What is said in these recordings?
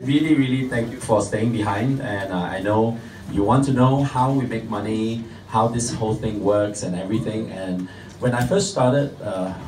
Really thank you for staying behind. And I know you want to know how we make money, how this whole thing works and everything. And when I first started,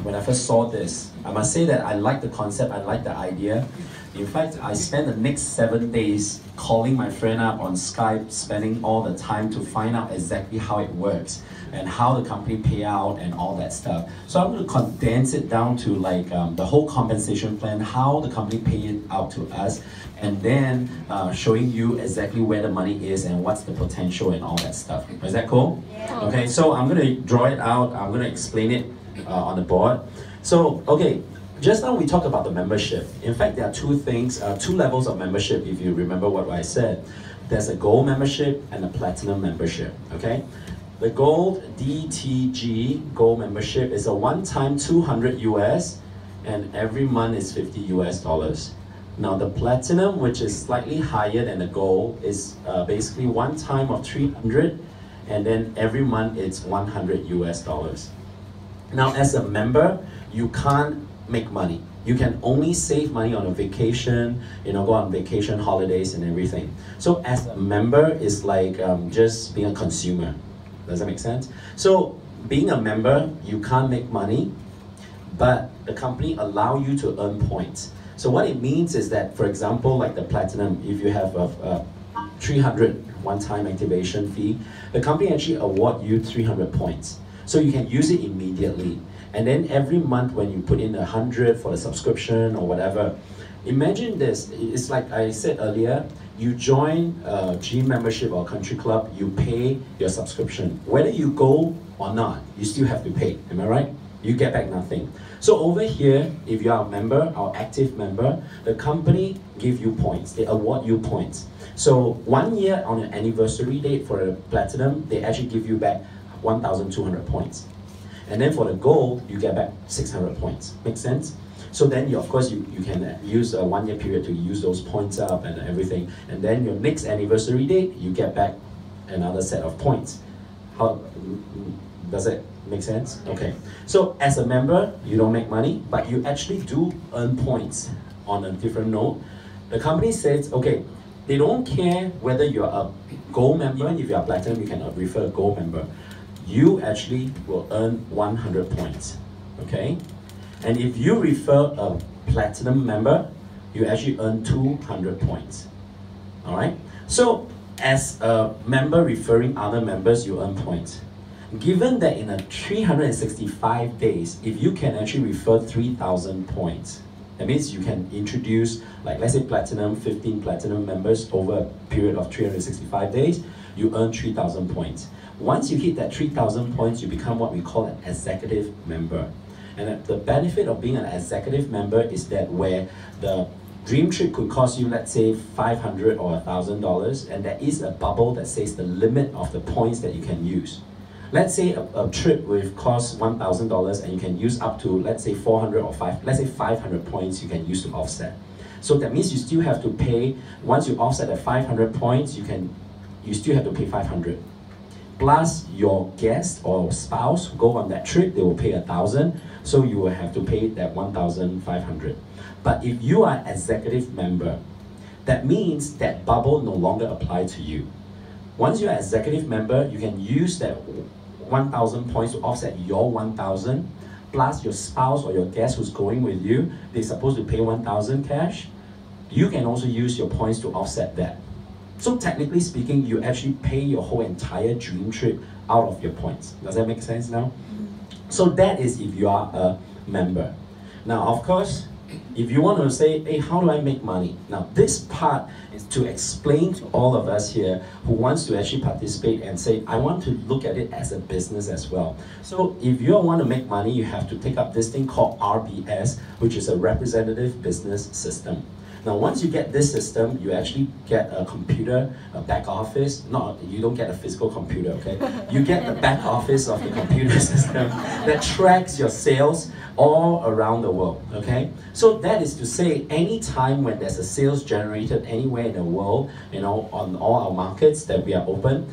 when I first saw this, I must say that I like the concept, I like the idea. In fact, I spent the next 7 days calling my friend up on Skype, spending all the time to find out exactly how it works and how the company pay out and all that stuff. So I'm going to condense it down to like the whole compensation plan, how the company pay it out to us, and then showing you exactly where the money is and what's the potential and all that stuff. Is that cool? Yeah. Okay, so I'm going to draw it out, I'm going to explain it on the board. So, okay. Just now we talked about the membership. In fact, there are two things, two levels of membership if you remember what I said. There's a gold membership and a platinum membership, okay? The gold DTG gold membership is a one-time 200 US and every month is 50 US dollars. Now the platinum, which is slightly higher than the gold, is basically one time of 300 and then every month it's 100 US dollars. Now as a member, you can't make money. You can only save money on a vacation, go on vacation, holidays and everything. So as a member is like just being a consumer. Does that make sense? So being a member, you can't make money, but the company allow you to earn points. So what it means is that, for example, like the platinum, if you have a 300 one-time activation fee, the company actually award you 300 points. So you can use it immediately. And then every month when you put in 100 for the subscription or whatever, imagine this, it's like I said earlier, you join a gym membership or country club, you pay your subscription. Whether you go or not, you still have to pay, am I right? You get back nothing. So over here, if you are a member or active member, the company give you points, they award you points. So 1 year on an anniversary date for a platinum, they actually give you back 1,200 points. And then for the gold, you get back 600 points. Make sense? So then, of course, you can use a 1 year period to use those points up and everything. And then your next anniversary date, you get back another set of points. How does it make sense? Okay. So as a member, you don't make money, but you actually do earn points on a different note. The company says, okay, they don't care whether you're a gold member. If you're a platinum, you can refer a gold member. You actually will earn 100 points, okay? And if you refer a platinum member, you actually earn 200 points, all right? So as a member referring other members, you earn points. Given that in a 365 days, if you can actually refer 3,000 points, that means you can introduce, like let's say platinum, 15 platinum members over a period of 365 days, you earn 3,000 points. Once you hit that 3,000 points, you become what we call an executive member. And the benefit of being an executive member is that where the dream trip could cost you, let's say, $500 or $1,000, and there is a bubble that says the limit of the points that you can use. Let's say a trip will cost $1,000 and you can use up to, let's say, 400 or 500 points you can use to offset. So that means you still have to pay, once you offset at 500 points, you still have to pay 500. Plus your guest or spouse who go on that trip, they will pay 1,000, so you will have to pay that 1,500. But if you are an executive member, that means that bubble no longer applies to you. Once you're an executive member, you can use that 1,000 points to offset your 1,000, plus your spouse or your guest who's going with you, they're supposed to pay 1,000 cash. You can also use your points to offset that. So technically speaking, you actually pay your whole entire dream trip out of your points. Does that make sense now? So that is if you are a member. Now, of course, if you want to say, hey, how do I make money? Now, this part is to explain to all of us here who wants to actually participate and say, I want to look at it as a business as well. So if you want to make money, you have to take up this thing called RBS, which is a representative business system. Now, once you get this system, you actually get a computer, a back office. You don't get a physical computer, okay? You get the back office of the computer system that tracks your sales all around the world, okay? So that is to say, any time when there's a sales generated anywhere in the world, on all our markets that we are open,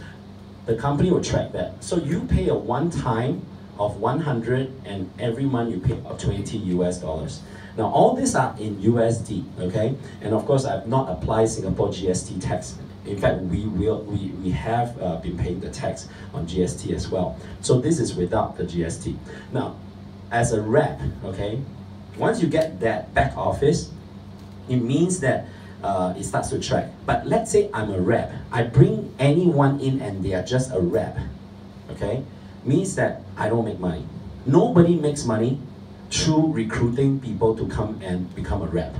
the company will track that. So you pay a one-time of 100 and every month you pay about 20 US dollars. Now, all these are in USD, okay? And of course, I've not applied Singapore GST tax. In fact, we have been paying the tax on GST as well. So this is without the GST. Now, as a rep, okay, once you get that back office, it means that it starts to track. But let's say I'm a rep. I bring anyone in and they are just a rep, okay? Means that I don't make money. Nobody makes money through recruiting people to come and become a rep.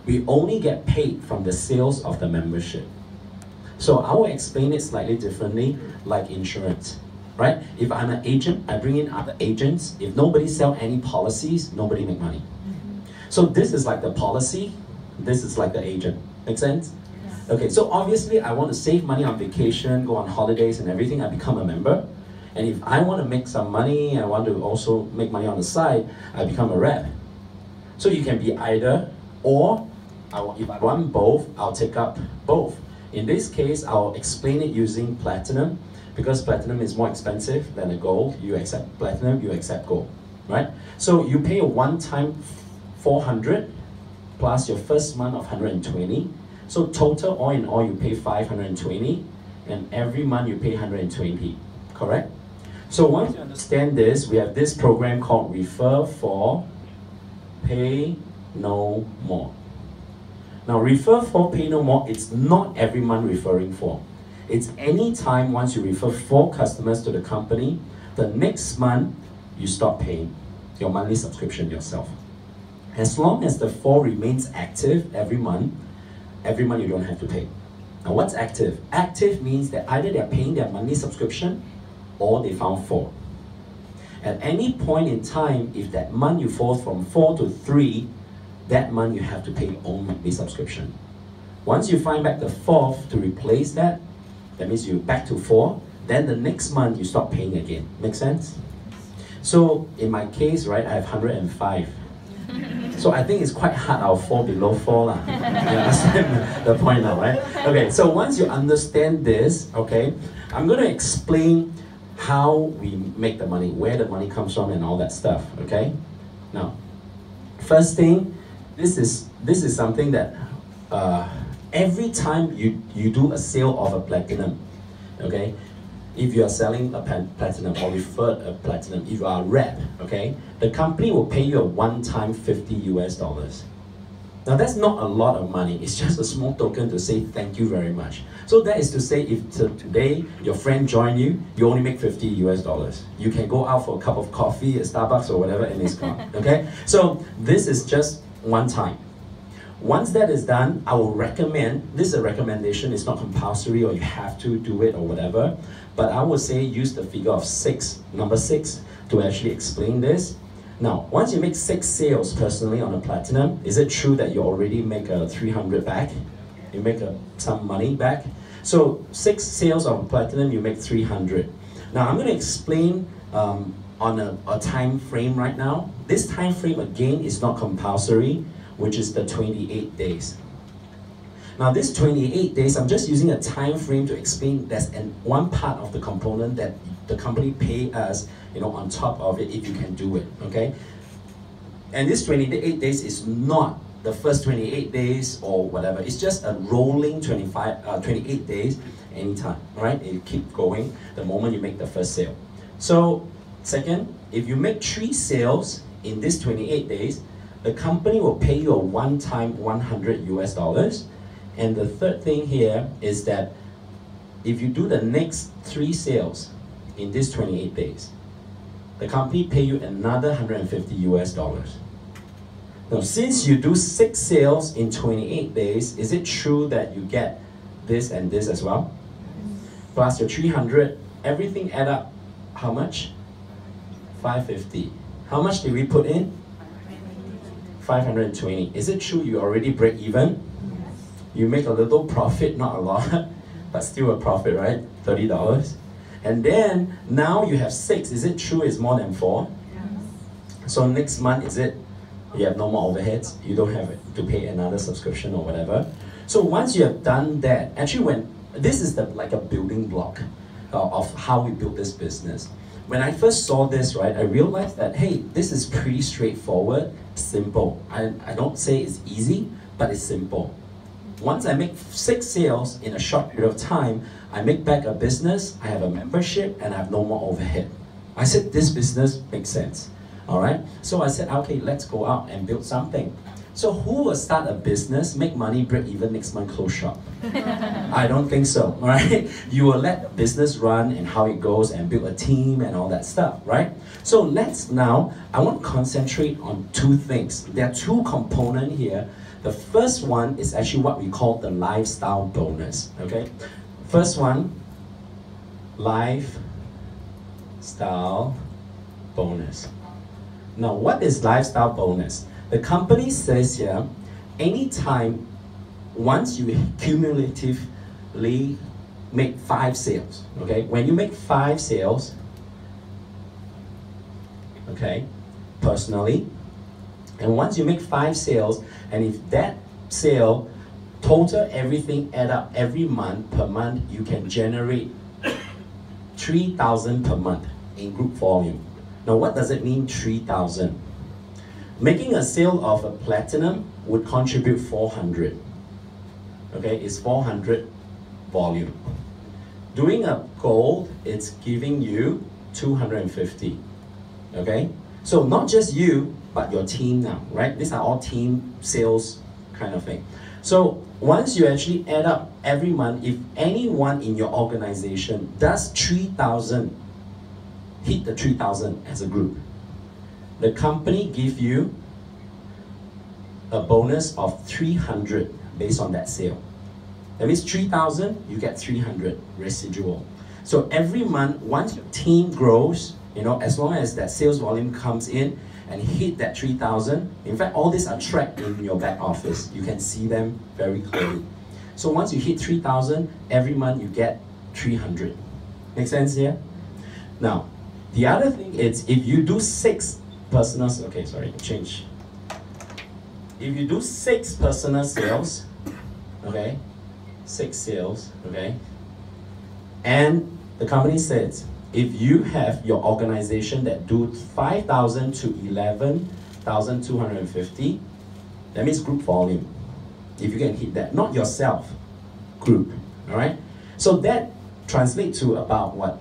We only get paid from the sales of the membership. So I will explain it slightly differently, like insurance, right? If I'm an agent, I bring in other agents. If nobody sells any policies, nobody make money. So this is like the policy, this is like the agent. Make sense? Yes. Okay, so obviously I want to save money on vacation, go on holidays and everything, I become a member. And if I want to make some money, I want to also make money on the side, I become a rep. So you can be either, or if I want both, I'll take up both. In this case, I'll explain it using platinum, because platinum is more expensive than a gold. You accept platinum, you accept gold, right? So you pay a one-time 400 plus your first month of 120. So total, all in all, you pay 520, and every month you pay 120, correct? So once you understand this, we have this program called Refer for Pay No More. Now, Refer for Pay No More, it's not every month referring for. It's any time once you refer 4 customers to the company, the next month you stop paying your monthly subscription yourself. As long as the 4 remains active every month you don't have to pay. Now, what's active? Active means that either they're paying their monthly subscription or they found 4. At any point in time, if that month you fall from 4 to 3, that month you have to pay your own monthly subscription. Once you find back the 4th to replace that, that means you're back to 4, then the next month you stop paying again. Make sense? So in my case, right, I have 105. So I think it's quite hard, I'll fall below 4 lah. You understand the point now, right? Okay, so once you understand this, okay, I'm going to explain how we make the money, where the money comes from and all that stuff, okay? Now, first thing, this is something that every time you do a sale of a platinum, okay? If you are selling a platinum or referred a platinum, if you are a rep, okay, the company will pay you a one-time $50 US. Now that's not a lot of money, it's just a small token to say thank you very much. So that is to say, if today your friend joined you, you only make $50 US. You can go out for a cup of coffee at Starbucks or whatever and it's gone, okay? So this is just one time. Once that is done, I will recommend, this is a recommendation, it's not compulsory or you have to do it or whatever, but I would say use the figure of 6, number 6, to actually explain this. Now, once you make 6 sales personally on a platinum, is it true that you already make a 300 back? You make some money back? So 6 sales on platinum, you make 300. Now, I'm going to explain on a time frame right now. This time frame, again, is not compulsory, which is the 28 days. Now this 28 days, I'm just using a time frame to explain that's one part of the component that the company pay us, on top of it if you can do it, okay? And this 28 days is not the first 28 days or whatever. It's just a rolling 28 days anytime, all right? It keep going the moment you make the first sale. So second, if you make 3 sales in this 28 days, the company will pay you a one-time $100 US. And the third thing here is that if you do the next 3 sales in this 28 days, the company pay you another $150 US. Now, since you do 6 sales in 28 days, is it true that you get this and this as well? Plus your 300, everything add up, how much? 550. How much did we put in? 520. Is it true you already break even? You make a little profit, not a lot, but still a profit, right? $30. And then, now you have 6. Is it true it's more than 4? Yes. So next month, is it, you have no more overheads? You don't have to pay another subscription or whatever. So once you have done that, actually this is like a building block of how we build this business. when I first saw this, right, I realized that, hey, this is pretty straightforward, simple. I don't say it's easy, but it's simple. Once I make 6 sales in a short period of time, I make back a business, I have a membership, and I have no more overhead. I said, this business makes sense. All right? So I said, okay, let's go out and build something. So who will start a business, make money, break even, next month close shop? I don't think so, all right? You will let the business run and how it goes and build a team and all that stuff, right? So let's now, I want to concentrate on 2 things. There are 2 components here. The first one is actually what we call the lifestyle bonus, okay? First one, lifestyle bonus. Now, what is lifestyle bonus? The company says here, anytime, once you cumulatively make 5 sales, okay? When you make 5 sales, okay, personally, and once you make 5 sales, and if that sale, total everything add up every month, per month, you can generate 3,000 per month in group volume. Now, what does it mean, 3,000? Making a sale of a platinum would contribute 400. Okay, it's 400 volume. Doing a gold, it's giving you 250. Okay, so not just you, but your team now, right? These are all team sales kind of thing. So once you actually add up every month, if anyone in your organization does 3,000, hit the 3,000 as a group, the company give you a bonus of 300 based on that sale. That means 3,000, you get 300 residual. So every month, once your team grows, you know, as long as that sales volume comes in and hit that 3,000, in fact, all these are tracked in your back office. You can see them very clearly. So once you hit 3,000, every month you get 300. Make sense here? Now, the other thing is, if you do 6 personal, okay, sorry, change. If you do 6 personal sales, okay, 6 sales, okay, and the company says, if you have your organization that do 5,000 to 11,250, that means group volume. If you can hit that, not yourself, group, all right? So that translates to about what?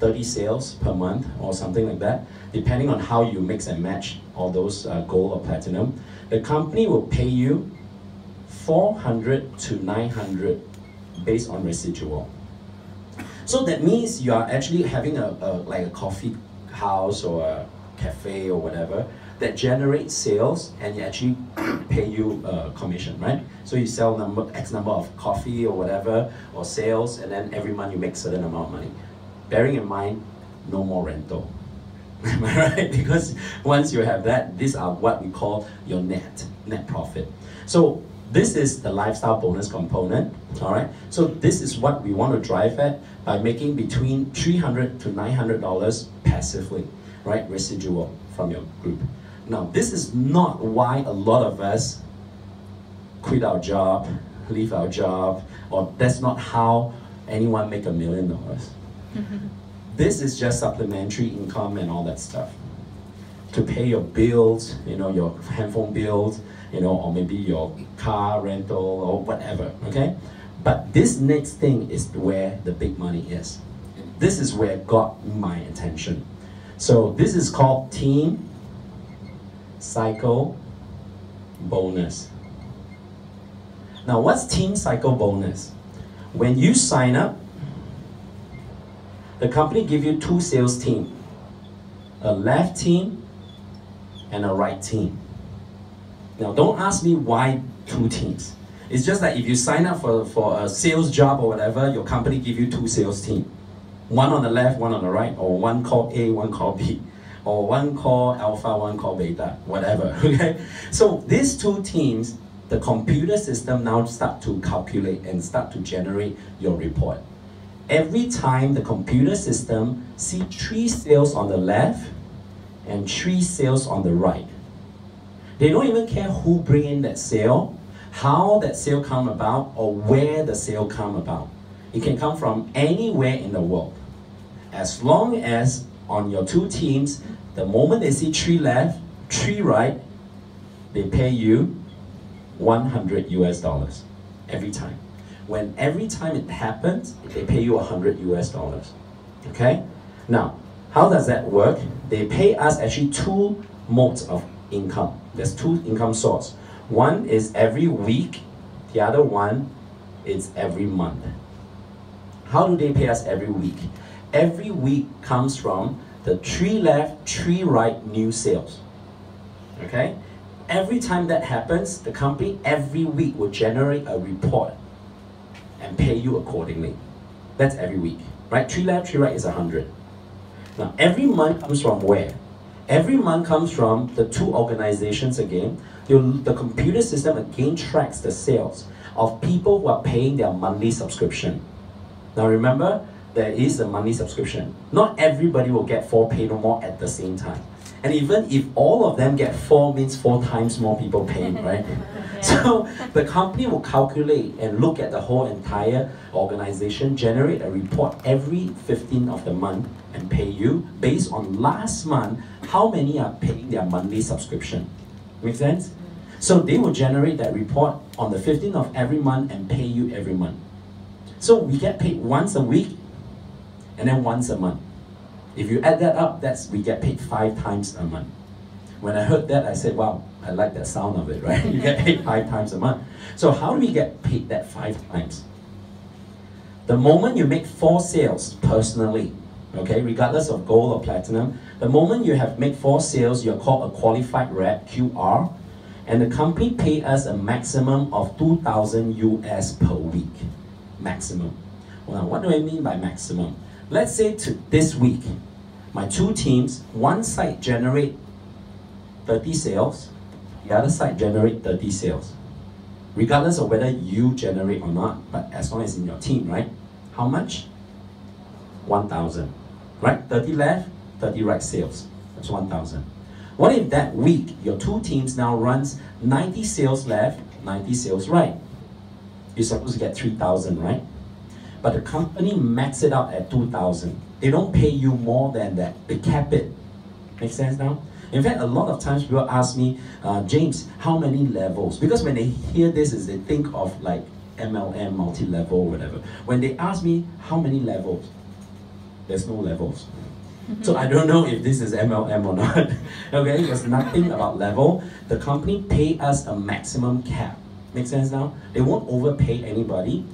30 sales per month or something like that, depending on how you mix and match all those gold or platinum. The company will pay you 400 to 900 based on residual. So that means you are actually having like a coffee house or a cafe or whatever that generates sales, and you actually pay you commission, right? So you sell X number of coffee or whatever, or sales, and then every month you make a certain amount of money. Bearing in mind, no more rental. Am I right? Because once you have that, these are what we call your net profit. So this is the lifestyle bonus component, all right? So this is what we want to drive at by making between $300 to $900 passively, right? Residual from your group. Now, this is not why a lot of us quit our job, leave our job, or that's not how anyone make $1 million. This is just supplementary income and all that stuff to pay your bills, you know, your handphone bills, you know, or maybe your car rental or whatever, okay? But this next thing is where the big money is. This is where got my attention. So this is called Team Cycle Bonus. Now, what's Team Cycle Bonus? When you sign up, the company give you 2 sales teams, a left team and a right team. Now, don't ask me why 2 teams. It's just that if you sign up for a sales job or whatever, your company give you 2 sales teams. One on the left, one on the right, or one called A, one called B, or one called Alpha, one called Beta, whatever, okay? So these 2 teams, the computer system now start to calculate and start to generate your report. Every time the computer system see 3 sales on the left and 3 sales on the right, they don't even care who bring in that sale, how that sale come about, or where the sale come about. It can come from anywhere in the world. as long as on your two teams, the moment they see 3 left, 3 right, they pay you 100 US dollars every time. When every time it happens, they pay you 100 US dollars. Okay? Now, how does that work? They pay us actually 2 modes of income. There's 2 income sources. One is every week, the other one is every month. How do they pay us every week? Every week comes from the 3 left, 3 right new sales. Okay? Every time that happens, the company every week will generate a report and pay you accordingly. That's every week. Right? 3 left, 3 right is 100. Now, every month comes from where? Every month comes from the 2 organizations again. The computer system again tracks the sales of people who are paying their monthly subscription. Now remember, there is a monthly subscription. Not everybody will get 4 Pay No More at the same time. And even if all of them get 4, means 4 times more people paying, right? Yeah. So the company will calculate and look at the whole entire organization, generate a report every 15th of the month and pay you based on last month, how many are paying their monthly subscription. Make sense? So they will generate that report on the 15th of every month and pay you every month. So we get paid once a week and then once a month. If you add that up, we get paid 5 times a month. When I heard that, I said, wow, I like that sound of it, right? You get paid 5 times a month. So how do we get paid that 5 times? The moment you make 4 sales personally, okay, regardless of gold or platinum, the moment you have made 4 sales, you're called a qualified rep, QR, and the company pay us a maximum of 2,000 US per week. Maximum. Well, what do I mean by maximum? Let's say this week, my 2 teams, one side generate 30 sales, the other side generate 30 sales. Regardless of whether you generate or not, but as long as in your team, right? How much? 1,000. Right? 30 left, 30 right sales. That's 1,000. What if that week, your 2 teams now runs 90 sales left, 90 sales right? You're supposed to get 3,000, right? But the company max it out at 2,000. They don't pay you more than that. They cap it. Make sense now? In fact, a lot of times people ask me, James, how many levels? Because when they hear this, they think of like MLM, multi-level, whatever. When they ask me, how many levels? There's no levels. So I don't know if this is MLM or not. Okay, there's nothing about level. The company pay us a maximum cap. Make sense now? They won't overpay anybody.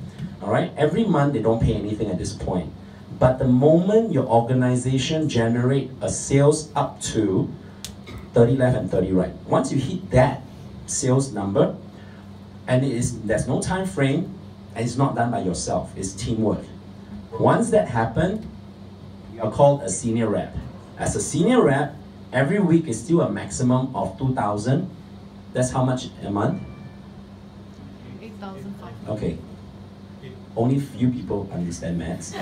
Alright, every month they don't pay anything at this point. But the moment your organization generate a sales up to 30 left and 30 right, once you hit that sales number, and there's no time frame, and it's not done by yourself, it's teamwork. Once that happens, you are called a senior rep. As a senior rep, every week is still a maximum of 2,000. That's how much a month? 8,500. Okay. Only few people understand maths.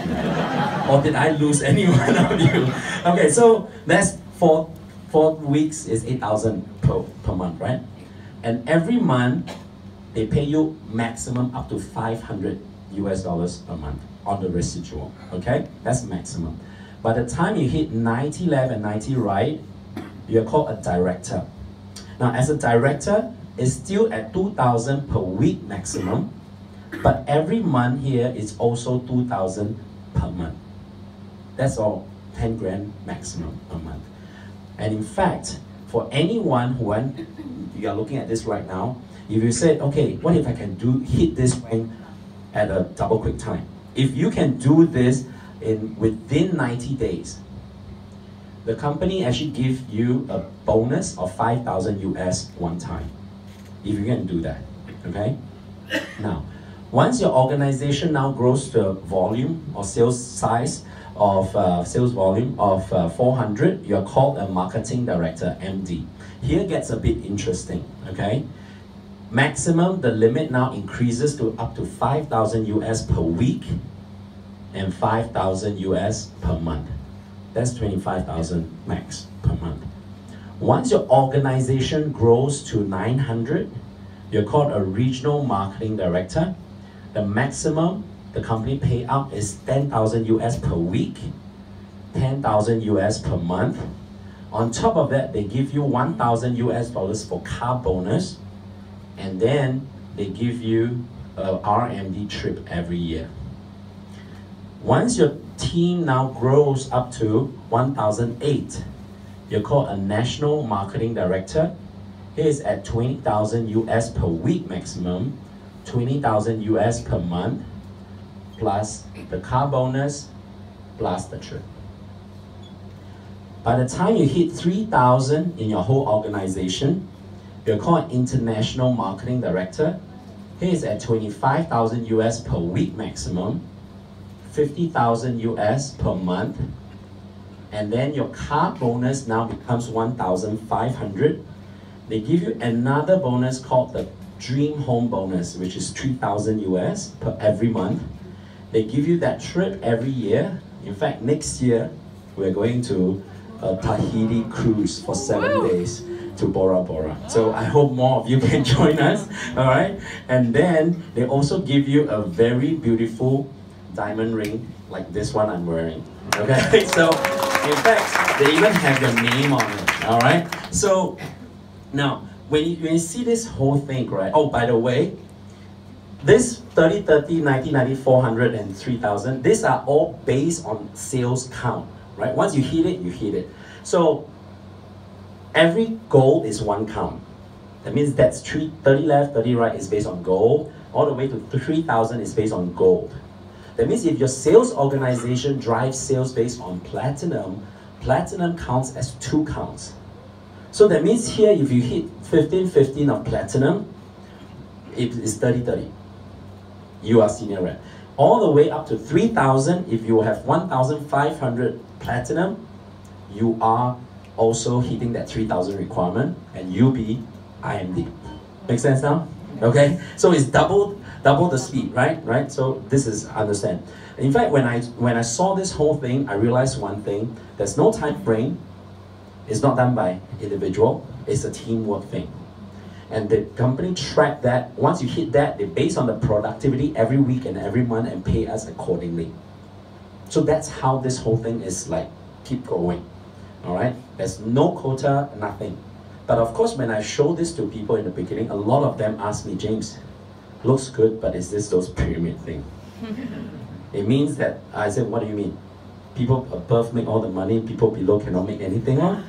Or did I lose any one of you? Okay, so that's 4 weeks is 8,000 per month, right? And every month, they pay you maximum up to 500 US dollars a month on the residual, okay? That's maximum. By the time you hit 90 left and 90 right, you're called a director. Now, as a director, it's still at 2,000 per week maximum, but every month here is also 2,000 per month. That's all, 10 grand maximum per month. And in fact, for anyone who you are looking at this right now, if you said, okay, what if I can hit this rank at a double quick time? If you can do this within 90 days, the company actually gives you a bonus of 5,000 US one time, if you can do that, okay? Now, once your organization now grows to a volume or sales size of sales volume of 400, you're called a marketing director, MD. Here gets a bit interesting, okay? Maximum, the limit now increases to up to 5,000 US per week and 5,000 US per month. That's 25,000 max per month. Once your organization grows to 900, you're called a regional marketing director. The maximum the company pay out is 10,000 US per week 10,000 US per month. On top of that, they give you 1,000 US dollars for car bonus, and then they give you a RMD trip every year. Once your team now grows up to 1,008, you're called a National Marketing Director. He is at 20,000 US per week maximum, 20,000 US per month, plus the car bonus, plus the trip. By the time you hit 3,000 in your whole organization, you're called International Marketing Director. He is at 25,000 US per week maximum, 50,000 US per month, and then your car bonus now becomes 1,500. They give you another bonus called the Dream Home Bonus, which is 3,000 US per every month. They give you that trip every year. In fact, next year, we're going to a Tahiti cruise for 7 days to Bora Bora. So I hope more of you can join us, all right? And then they also give you a very beautiful diamond ring like this one I'm wearing, okay? So in fact, they even have your name on it, all right? So now, when you see this whole thing, right? Oh, by the way, this 30, 30, 90, 90, 400, and 3,000, these are all based on sales count, right? Once you hit it, you hit it. So every goal is one count. That means that's 30 left, 30 right is based on gold, all the way to 3,000 is based on gold. That means if your sales organization drives sales based on platinum, platinum counts as 2 counts. So that means here, if you hit 15, 15 of platinum, it is 30, 30. You are senior rep. All the way up to 3,000, if you have 1,500 platinum, you are also hitting that 3,000 requirement, and you'll be IMD. Make sense now? Okay, so it's double the speed, right? Right. So this is understand. In fact, when I saw this whole thing, I realized one thing: there's no time frame. It's not done by individual. It's a teamwork thing. And the company track that. Once you hit that, they base on the productivity every week and every month and pay us accordingly. So that's how this whole thing is like, keep going. All right? There's no quota, nothing. But of course, when I show this to people in the beginning, a lot of them ask me, James, looks good, but is this those pyramid thing? It means that, I said, what do you mean? People above make all the money, people below cannot make anything on?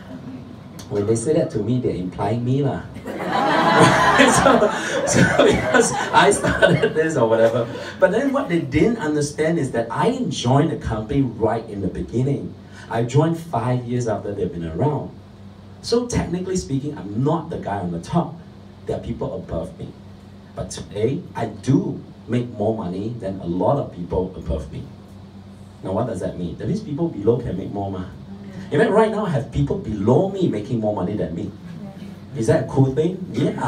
When they say that to me, they're implying me lah. so because I started this or whatever. But then what they didn't understand is that I didn't join the company right in the beginning. I joined 5 years after they've been around. So technically speaking, I'm not the guy on the top. There are people above me. But today, I do make more money than a lot of people above me. Now what does that mean? That means people below can make more money. In fact, right now I have people below me making more money than me. Is that a cool thing? Yeah.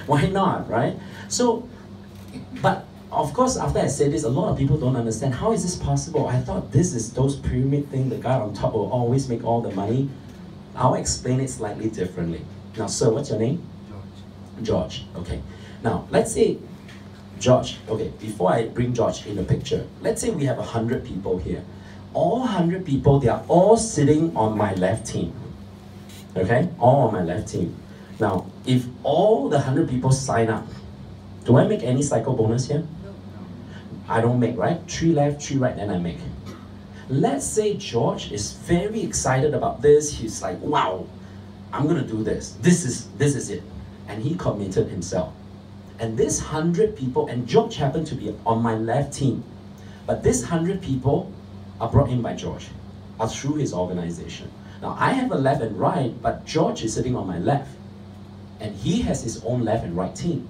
Why not, right? So, but of course, after I said this, a lot of people don't understand, how is this possible? I thought this is those pyramid thing, the guy on top will always make all the money. I'll explain it slightly differently. Now, sir, what's your name? George. George, okay. Now, let's say, George, okay, before I bring George in the picture, let's say we have 100 people here. All 100 people, they are all sitting on my left team. Okay, all on my left team. Now, if all the 100 people sign up, do I make any cycle bonus here? No. I don't make, right? 3 left, 3 right, then I make. Let's say George is very excited about this. He's like, wow, I'm gonna do this. This is it. And he committed himself. And this 100 people, and George happened to be on my left team, but this 100 people are brought in by George, are through his organization. Now I have a left and right, but George is sitting on my left, and he has his own left and right team.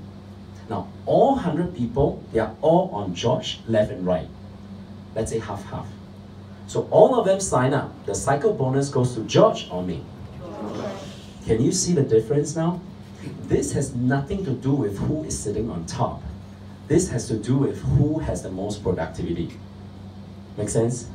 Now all 100 people, they are all on George left and right. Let's say half-half. So all of them sign up. The cycle bonus goes to George or me. Can you see the difference now? This has nothing to do with who is sitting on top. This has to do with who has the most productivity. Make sense?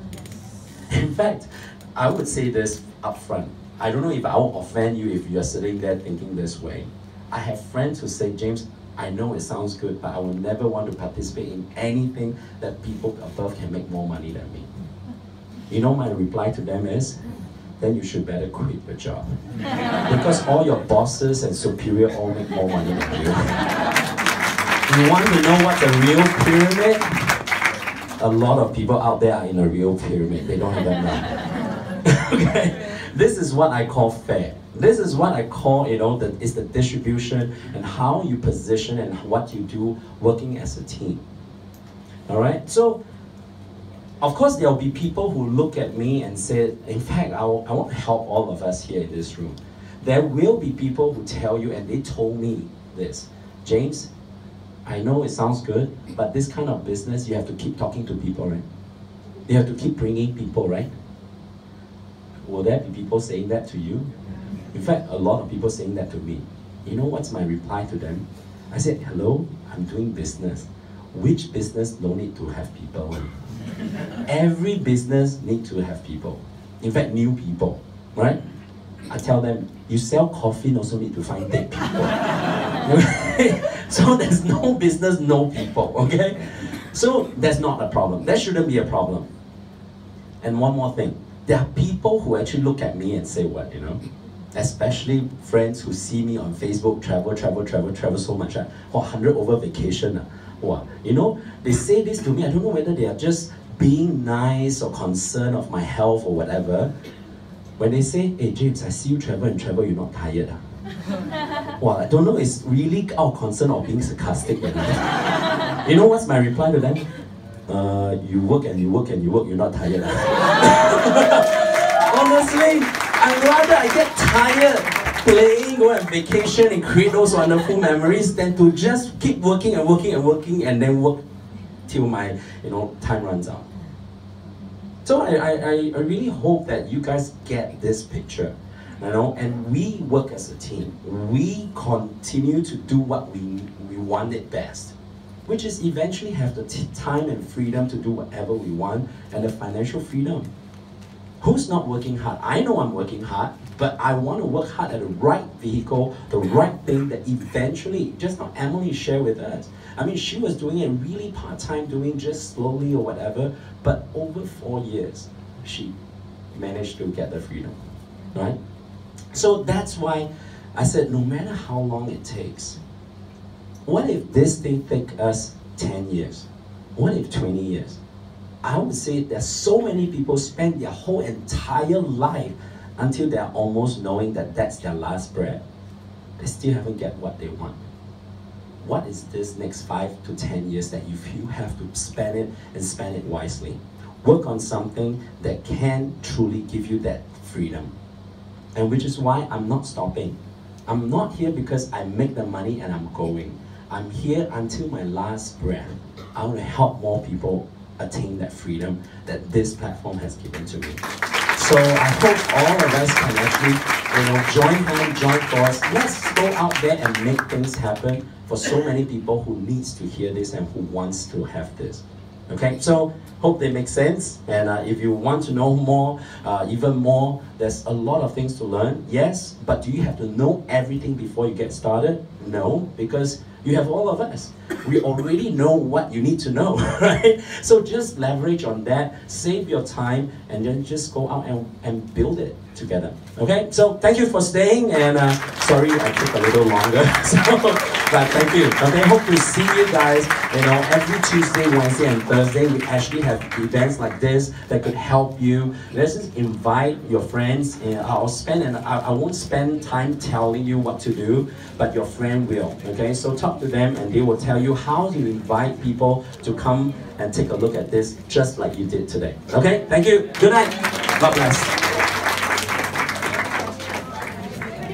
In fact, I would say this up front. I don't know if I will offend you if you're sitting there thinking this way. I have friends who say, James, I know it sounds good, but I will never want to participate in anything that people above can make more money than me. You know my reply to them is, then you should better quit the job. Because all your bosses and superior all make more money than you. You want to know what the real pyramid? A lot of people out there are in a real pyramid. They don't even know. Okay? This is what I call fair. This is what I call, is the distribution and how you position and what you do working as a team. All right? So, of course, there'll be people who look at me and say, in fact, I want to help all of us here in this room. There will be people who tell you, and they told me this, James, I know it sounds good, but this kind of business, you have to keep talking to people, right? You have to keep bringing people, right? Will there be people saying that to you? In fact, a lot of people saying that to me. You know what's my reply to them? I said, hello, I'm doing business. Which business don't need to have people? Every business needs to have people. In fact, new people, right? I tell them, you sell coffee, also need to find dead people. So there's no business, no people, okay? So that's not a problem. That shouldn't be a problem. And one more thing. There are people who actually look at me and say what, Especially friends who see me on Facebook, travel so much. 100 over vacation. They say this to me. I don't know whether they are just being nice or concerned of my health or whatever. When they say, hey James, I see you travel, you're not tired. Well, I don't know, it's really out of concern or being sarcastic. You know what's my reply to them? You work and you work and you work, you're not tired. Honestly, I'd rather I get tired playing, go on vacation and create those wonderful memories than to just keep working and working and working and then work till my time runs out. So I really hope that you guys get this picture, and we work as a team. We continue to do what we want it best, which is eventually have the time and freedom to do whatever we want and the financial freedom. Who's not working hard? I know I'm working hard, but I want to work hard at the right vehicle, the right thing that eventually, just now Emily shared with us. I mean, she was doing it really part-time, doing just slowly or whatever, but over 4 years, she managed to get the freedom, right? So that's why I said, no matter how long it takes, what if this thing takes us 10 years? What if 20 years? I would say that so many people spend their whole entire life until they're almost knowing that that's their last breath. They still haven't get what they want. What is this next 5 to 10 years that you feel have to spend it and spend it wisely? Work on something that can truly give you that freedom. And which is why I'm not stopping. I'm not here because I make the money and I'm going. I'm here until my last breath. I want to help more people attain that freedom that this platform has given to me. So I hope all of us can actually, join hands, join force. Let's go out there and make things happen for so many people who needs to hear this and who wants to have this. Okay, so hope they make sense. And if you want to know more, even more, there's a lot of things to learn. Yes, but do you have to know everything before you get started? No, because you have all of us. We already know what you need to know, right? So just leverage on that, save your time, and then just go out and build it together. Okay, so thank you for staying, and sorry I took a little longer, but thank you. Okay, hope to see you guys, every Tuesday, Wednesday, and Thursday. We actually have events like this that could help you. Let's just invite your friends, and I won't spend time telling you what to do, but your friend will, okay? So talk to them, and they will tell you how to invite people to come and take a look at this, just like you did today. Okay, thank you. Good night. God bless.